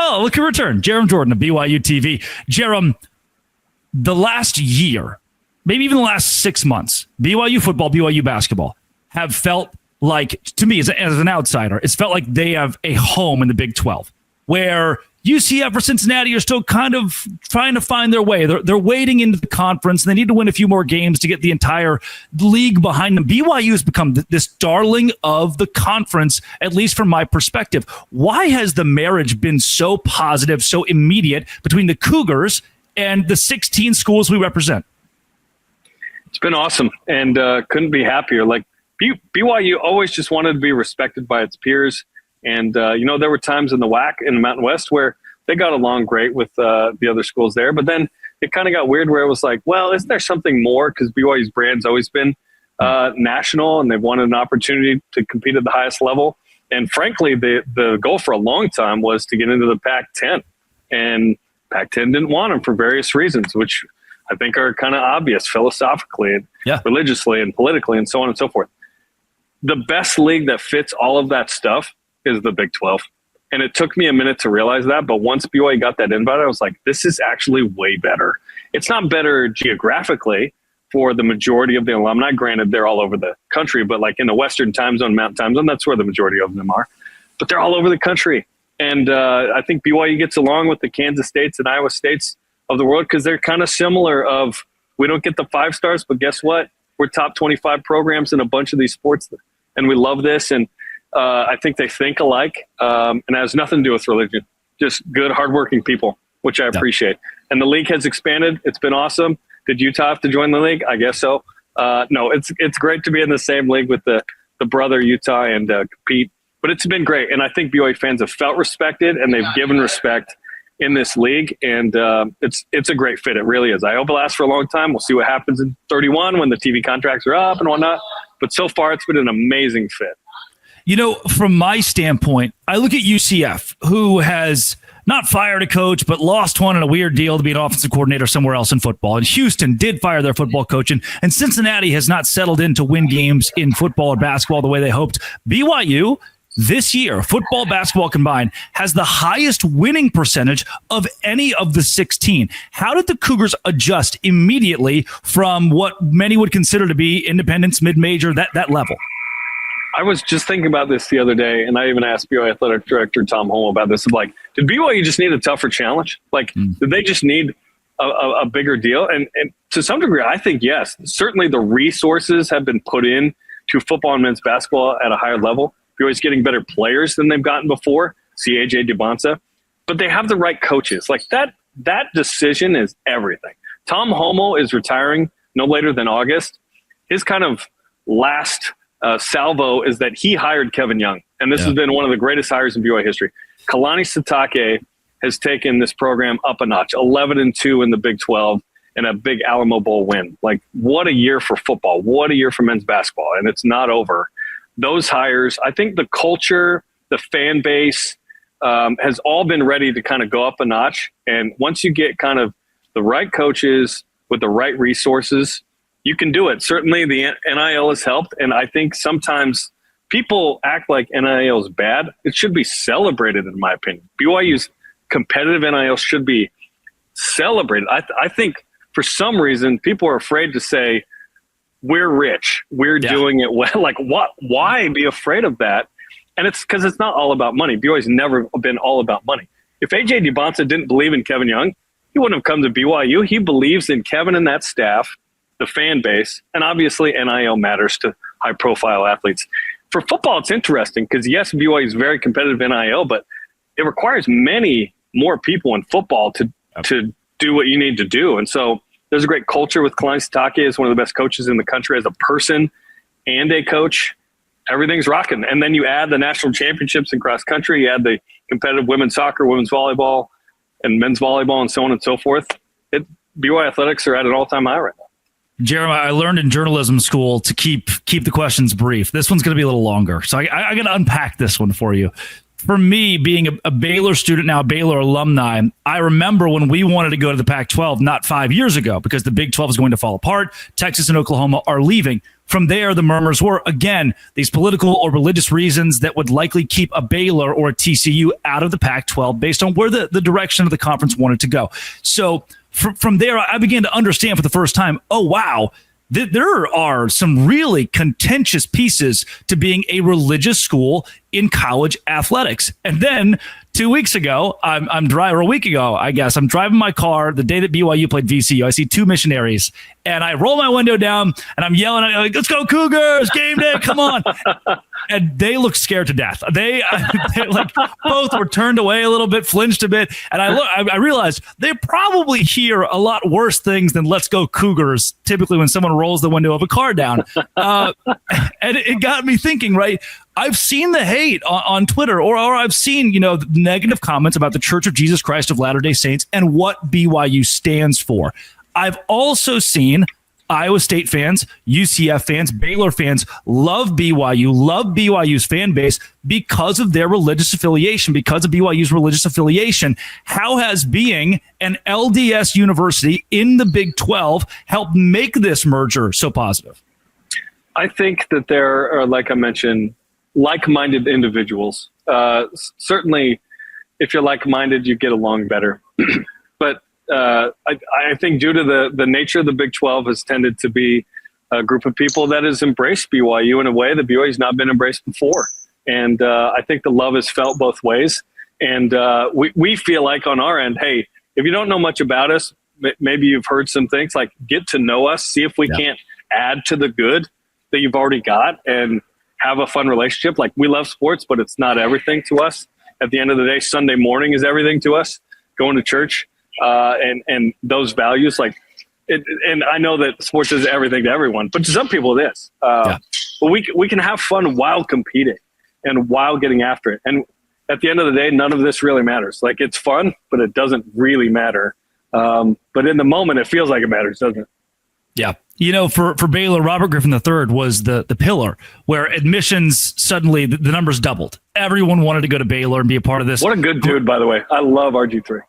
Oh, look at return. Jerem Jordan of BYU TV. Jerem, the last year, maybe even the last 6 months, BYU football, BYU basketball have felt like, to me as an outsider, it's felt like they have a home in the Big 12, where UCF or Cincinnati are still kind of trying to find their way. They're wading into the conference, and they need to win a few more games to get the entire league behind them. BYU has become this darling of the conference, at least from my perspective. Why has the marriage been so positive, so immediate between the Cougars and the 16 schools we represent? It's been awesome, and couldn't be happier. Like, BYU always just wanted to be respected by its peers. And, there were times in the WAC in the Mountain West where they got along great with the other schools there. But then it kind of got weird where it was like, well, isn't there something more? Because BYU's brand's always been national, and they've wanted an opportunity to compete at the highest level. And frankly, the goal for a long time was to get into the Pac-10. And Pac-10 didn't want them for various reasons, which I think are kind of obvious philosophically and religiously and politically and so on and so forth. The best league that fits all of that stuff is the Big 12. And it took me a minute to realize that. But once BYU got that invite, I was like, this is actually way better. It's not better geographically for the majority of the alumni. Granted, they're all over the country, but like in the Western time zone, Mountain time zone, that's where the majority of them are. But they're all over the country. And I think BYU gets along with the Kansas States and Iowa States of the world because they're kind of similar of, we don't get the 5 stars, but guess what? We're top 25 programs in a bunch of these sports. And we love this. And I think they think alike, and it has nothing to do with religion. Just good, hardworking people, which I appreciate. And the league has expanded. It's been awesome. Did Utah have to join the league? I guess so. No, it's great to be in the same league with the brother Utah and compete. But it's been great, and I think BYU fans have felt respected, and they've given respect in this league, and it's a great fit. It really is. I hope it lasts for a long time. We'll see what happens in 31 when the TV contracts are up and whatnot. But so far, it's been an amazing fit. From my standpoint, I look at UCF, who has not fired a coach, but lost one in a weird deal to be an offensive coordinator somewhere else in football. And Houston did fire their football coach, and Cincinnati has not settled in to win games in football or basketball the way they hoped. BYU, this year, football, basketball combined, has the highest winning percentage of any of the 16. How did the Cougars adjust immediately from what many would consider to be independence, mid-major, that level? I was just thinking about this the other day, and I even asked BYU Athletic Director Tom Holm about this. Like, did BYU just need a tougher challenge? Like, did they just need a bigger deal? And to some degree, I think yes. Certainly the resources have been put in to football and men's basketball at a higher level. BYU's getting better players than they've gotten before. See AJ DeBonsa. But they have the right coaches. Like, that decision is everything. Tom Holmoe is retiring no later than August. His kind of last salvo is that he hired Kevin Young, and this has been one of the greatest hires in BYU history. Kalani Sitake has taken this program up a notch, 11-2 in the Big 12 and a big Alamo Bowl win. Like, what a year for football. What a year for men's basketball, and it's not over. Those hires, I think the culture, the fan base has all been ready to kind of go up a notch, and once you get kind of the right coaches with the right resources, you can do it. Certainly the NIL has helped, and I think sometimes people act like NIL is bad. It should be celebrated, in my opinion. BYU's competitive NIL should be celebrated. I think for some reason people are afraid to say, we're rich, we're doing it well. Like, what? Why be afraid of that? And it's because it's not all about money. BYU's never been all about money. If AJ DeBonsa didn't believe in Kevin Young, he wouldn't have come to BYU. He believes in Kevin and that staff, the fan base, and obviously NIL matters to high-profile athletes. For football, it's interesting because, yes, BYU is very competitive in NIL, but it requires many more people in football to do what you need to do. And so there's a great culture with Kalani Sitake. Is one of the best coaches in the country as a person and a coach. Everything's rocking. And then you add the national championships in cross country, you add the competitive women's soccer, women's volleyball, and men's volleyball, and so on and so forth. BYU athletics are at an all-time high right now. Jeremiah, I learned in journalism school to keep the questions brief. This one's going to be a little longer, so I got to unpack this one for you. For me, being a Baylor student now, Baylor alumni, I remember when we wanted to go to the Pac-12 not 5 years ago because the Big 12 is going to fall apart. Texas and Oklahoma are leaving. from there, the murmurs were, again, these political or religious reasons that would likely keep a Baylor or a TCU out of the Pac-12 based on where the direction of the conference wanted to go. So from there, I began to understand for the first time, oh, wow, there are some really contentious pieces to being a religious school in college athletics. And then 2 weeks ago, or a week ago, I guess, I'm driving my car the day that BYU played VCU. I see two missionaries, and I roll my window down, and I'm yelling, like, let's go Cougars, game day, come on. And they look scared to death. They like both were turned away a little bit, flinched a bit. And I realized they probably hear a lot worse things than let's go Cougars, typically when someone rolls the window of a car down. And it got me thinking, right? I've seen the hate on Twitter, or I've seen, the negative comments about the Church of Jesus Christ of Latter-day Saints and what BYU stands for. I've also seen Iowa State fans, UCF fans, Baylor fans love BYU, love BYU's fan base because of their religious affiliation, because of BYU's religious affiliation. How has being an LDS university in the Big 12 helped make this merger so positive? I think that there are, like I mentioned, like-minded individuals. Certainly, if you're like-minded, you get along better. But I think due to the nature of the Big 12 has tended to be a group of people that has embraced BYU in a way that BYU has not been embraced before. And I think the love is felt both ways. And we feel like on our end, hey, if you don't know much about us, maybe you've heard some things, like get to know us, see if we can't add to the good that you've already got and have a fun relationship. Like, we love sports, but it's not everything to us. At the end of the day, Sunday morning is everything to us, going to church. And those values, and I know that sports is everything to everyone, but to some people it is. But we can have fun while competing and while getting after it. And at the end of the day, none of this really matters. Like, it's fun, but it doesn't really matter. But in the moment, it feels like it matters, doesn't it? Yeah. For Baylor, Robert Griffin III was the pillar where admissions, suddenly the numbers doubled. Everyone wanted to go to Baylor and be a part of this. What a good dude, by the way. I love RG3.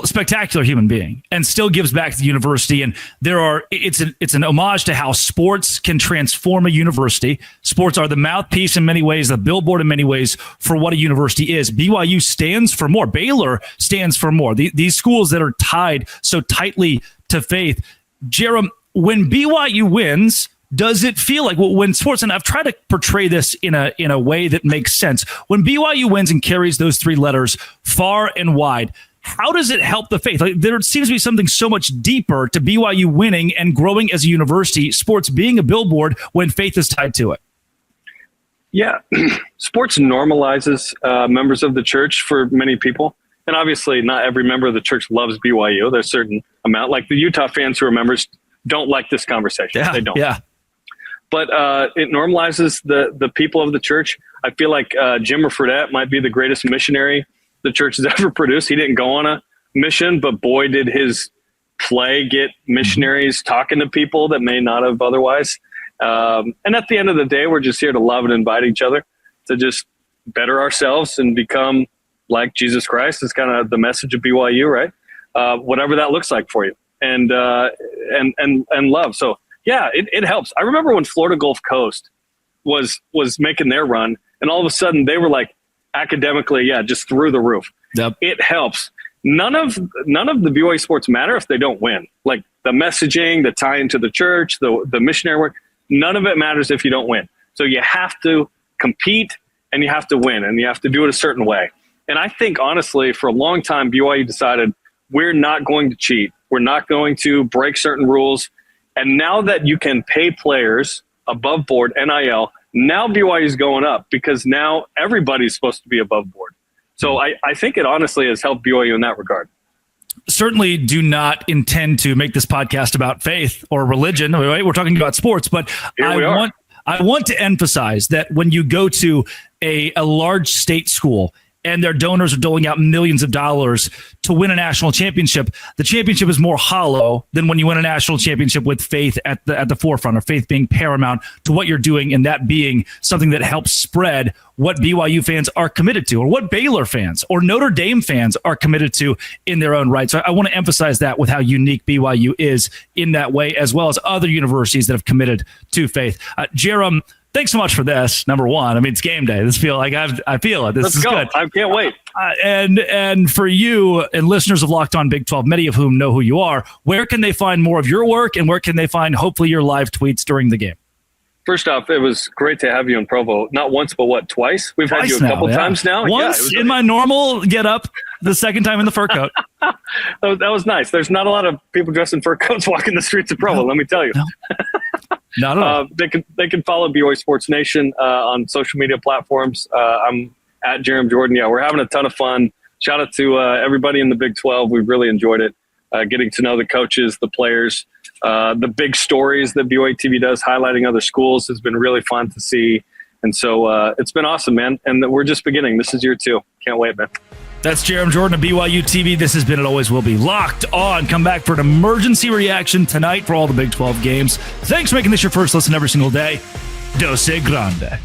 Spectacular human being, and still gives back to the university. And it's an homage to how sports can transform a university. Sports are the mouthpiece in many ways, the billboard in many ways for what a university is. BYU stands for more. Baylor stands for more. These schools that are tied so tightly to faith. Jerem, when BYU wins, does it feel like when sports, and I've tried to portray this in a way that makes sense, when BYU wins and carries those three letters far and wide, how does it help the faith? Like, there seems to be something so much deeper to BYU winning and growing as a university, sports being a billboard when faith is tied to it. Yeah, sports normalizes members of the church for many people. And obviously not every member of the church loves BYU. There's a certain amount, like the Utah fans who are members don't like this conversation. Yeah, they don't. Yeah. But it normalizes the people of the church. I feel like Jim Fredette might be the greatest missionary the church has ever produced. He didn't go on a mission, but boy, did his play get missionaries talking to people that may not have otherwise. And at the end of the day, we're just here to love and invite each other to just better ourselves and become like Jesus Christ. It's kind of the message of BYU, right? Whatever that looks like for you, and love. So yeah, it helps. I remember when Florida Gulf Coast was making their run, and all of a sudden they were like academically, just through the roof. Yep. It helps. None of the BYU sports matter if they don't win. Like the messaging, the tie into the church, the missionary work, none of it matters if you don't win. So you have to compete and you have to win, and you have to do it a certain way. And I think, honestly, for a long time, BYU decided we're not going to cheat. We're not going to break certain rules. And now that you can pay players above board, NIL, now BYU is going up because now everybody's supposed to be above board. So I think it honestly has helped BYU in that regard. Certainly do not intend to make this podcast about faith or religion. Right? We're talking about sports, but I want to emphasize that when you go to a large state school and their donors are doling out millions of dollars to win a national championship. The championship is more hollow than when you win a national championship with faith at the forefront, or faith being paramount to what you're doing, and that being something that helps spread what BYU fans are committed to, or what Baylor fans or Notre Dame fans are committed to in their own right. So I want to emphasize that with how unique BYU is in that way, as well as other universities that have committed to faith. Jerem, thanks so much for this. Number one, I mean, it's game day. I feel it. This is good. I can't wait. And for you and listeners of Locked On Big 12, many of whom know who you are, where can they find more of your work, and where can they find hopefully your live tweets during the game? First off, it was great to have you in Provo. Not once, but twice? We've had you a couple times now. Once in my normal get up, the second time in the fur coat. That was nice. There's not a lot of people dressed in fur coats walking the streets of Provo, let me tell you. No. Not at all. They can follow BYU Sports Nation on social media platforms. I'm at Jerem Jordan. Yeah, we're having a ton of fun. Shout out to everybody in the Big 12. We've really enjoyed it. Getting to know the coaches, the players, the big stories that BYU TV does, highlighting other schools, has been really fun to see. And so it's been awesome, man. And we're just beginning. This is year 2. Can't wait, man. That's Jerem Jordan of BYU TV. This has been and always will be Locked On. Come back for an emergency reaction tonight for all the Big 12 games. Thanks for making this your first listen every single day. Dose Grande.